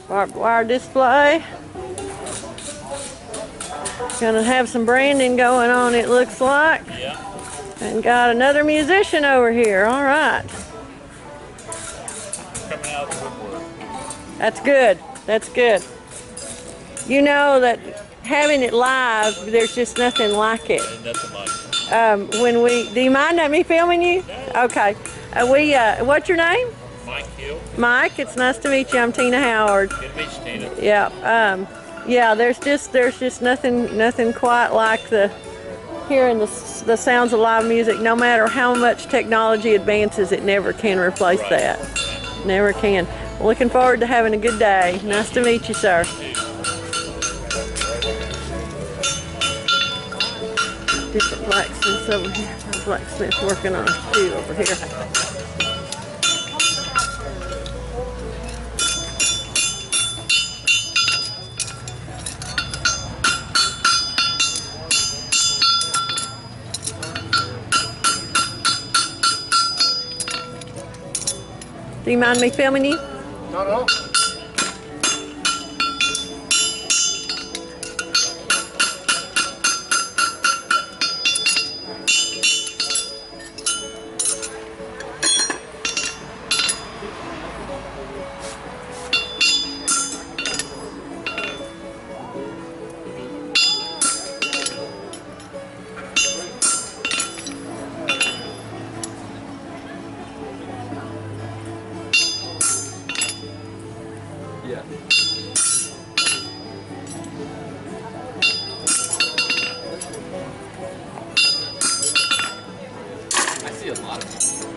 Barbed wire display. Gonna have some branding going on, it looks like. Yeah. And got another musician over here. All right. Coming out of the woodwork. That's good. That's good. You know that having it live, there's just nothing like it. Nothing like it. Do you mind me filming you? No. Okay. What's your name? Mike Hill. Mike, it's nice to meet you. I'm Tina Howard. Good to meet you, Tina. Yeah. Yeah. There's just nothing quite like hearing the sounds of live music. No matter how much technology advances, it never can replace that. Never can. Looking forward to having a good day. Nice to meet you, sir. Different blacksmiths over here. Blacksmith working on a shoe over here. Do you mind me filming you? No. Yeah. I see a lot of people.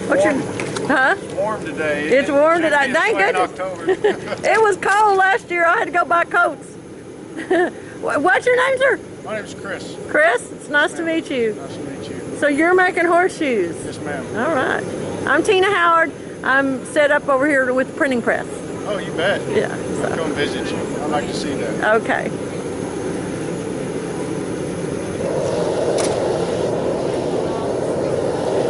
What's your, huh? It's warm today. It's warm today. Thank goodness. October. It was cold last year. I had to go buy coats. What's your name, sir? My name's Chris. Chris, it's nice to meet you. Nice to meet you. So you're making horseshoes? Yes, ma'am. All right. I'm Tina Howard. I'm set up over here with the printing press. Oh, you bet. Yeah. I'll come visit you. I'd like to see that. Okay.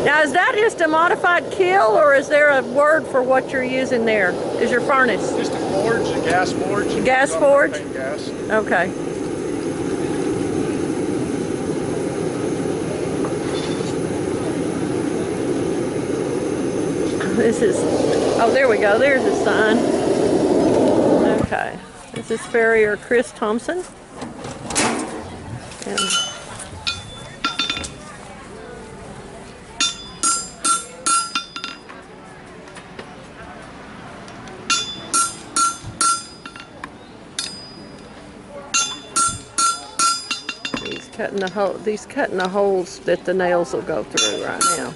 Now, is that just a modified kiln, or is there a word for what you're using there? Is your furnace? Just a forge, a gas forge. Gas forge? Gas. Okay. This is, oh, there we go. There's a sign. Okay. This is Farrier Chris Thompson. And he's cutting the holes that the nails will go through right now.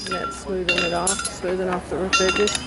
That's smoothing off the rough edges.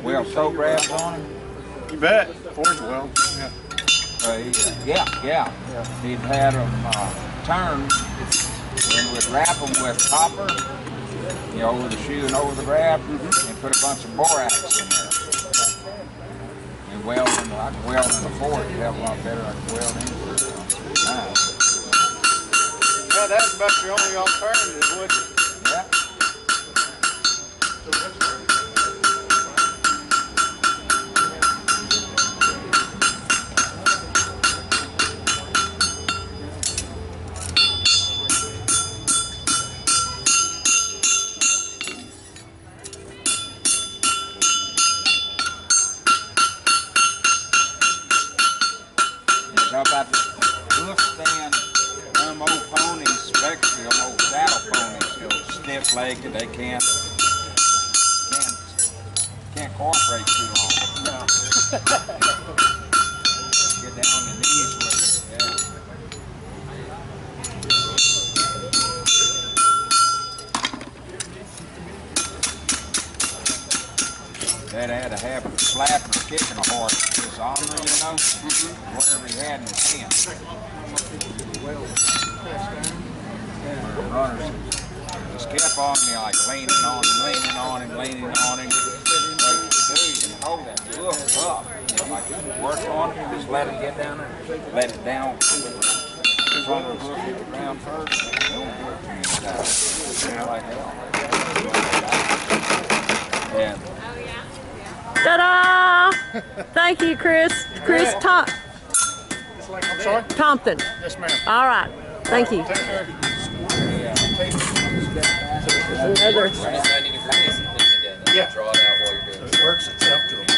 Well, toe grabs on him? You bet. Forge well. Yeah. He'd had them turned and would wrap them with copper, over the shoe and over the grab, and put a bunch of borax in there. And weld them, I could weld in the forge. You'd have a lot better. I could weld in it. Yeah, that's about your only alternative, wouldn't it? Yeah. cross-legged, they can't cooperate too long. No. Get down on your knees with it. Dad had a habit of slapping or kicking a horse with his armor, you know, whatever he had in his hand. The runners just kept on me, like leaning on him. What you do, you can hold that look up. You know, like work on it, just let it get down there, let it down in front of the hoof hit the ground first. Don't do it too many times. Like hell. Yeah. Ta-da! Thank you, Chris. Chris I'm sorry? Thompson. Yes, ma'am. All right. Thank you. Take care. Another. Yeah. Draw it out while you're doing it. It works itself to a point.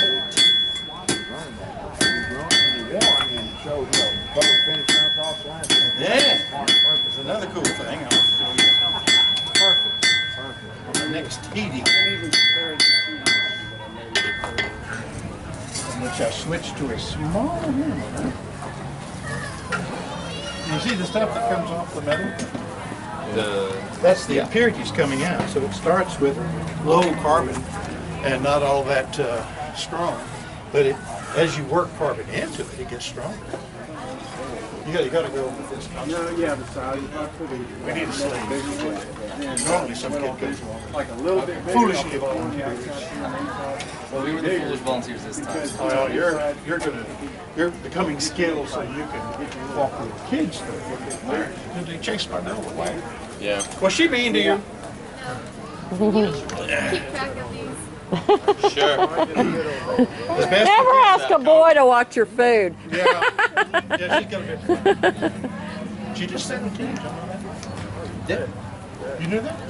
Yeah. It's another cool thing. I'll show you. Perfect. On the next heating. Which I switched to a small hammer. You see the stuff that comes off the metal? That's the impurities coming out. So it starts with low carbon and not all that strong. But as you work carbon into it, it gets stronger. You got to go with this. No, yeah, the size is not pretty. We need a slave. Normally some kid goes Like a little bit bigger. foolishly volunteers. Well, we were the foolish volunteers this time. Well, you're becoming skilled so you can walk with kids through. They chased my dog away. Yeah. Was she mean to you? Keep track of these. Sure. Never ask a boy to watch your food. Yeah, she's got a bit fun. She just 17. Yeah. You knew that?